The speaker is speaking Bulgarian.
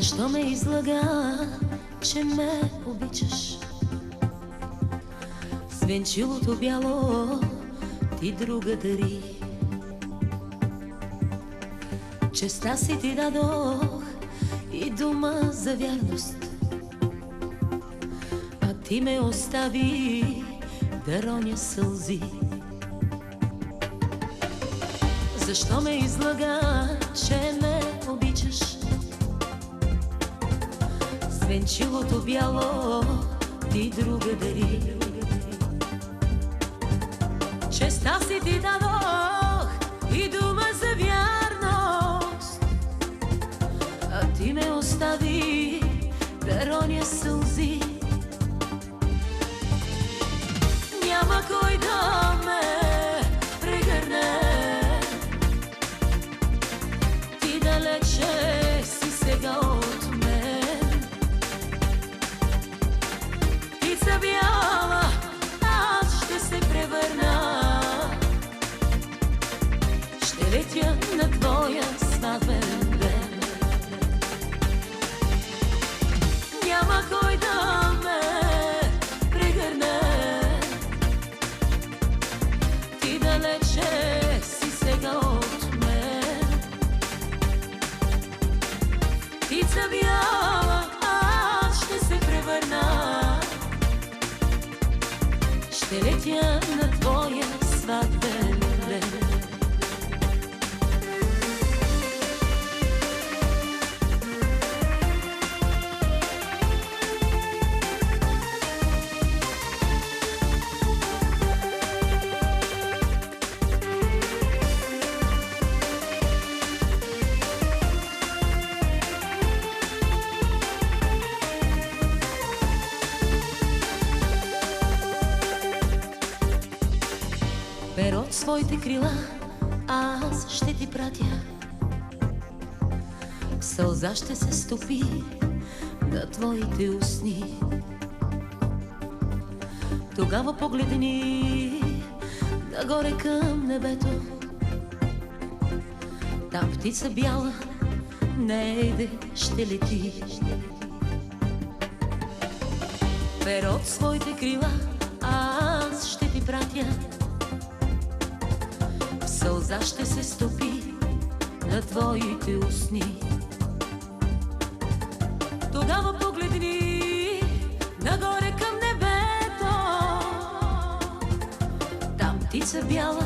Защо ме излага, че ме обичаш? Свенчилото бяло ти друга дари. Честа си ти дадох и дума за вярност, а ти ме остави да роня сълзи. Защо ме излага, че ме обичаш? Свенчилото бяло ти друга дари. Честа си ти дадох и дума за вярност, а ти ме остави да роня сълзи. Няма кой да ме прегърне, ти далече си сега от мен. Птица бяла, аз ще се превърна, ще летя на твоя сватбен ден. Няма кой да ме прегърне, ти далече си сега от мен. Птица бяла, аз ще се превърна, ще летя на твоя сватбен ден. Перо от своите крила аз ще ти пратя, сълза ще се стопи на твоите устни. Тогава погледни нагоре към небето, там птица бяла нейде ще лети. Перо от своите крила аз ще ти пратя, сълза ще се стопи на твоите устни. Тогава погледни нагоре към небето, там птица бяла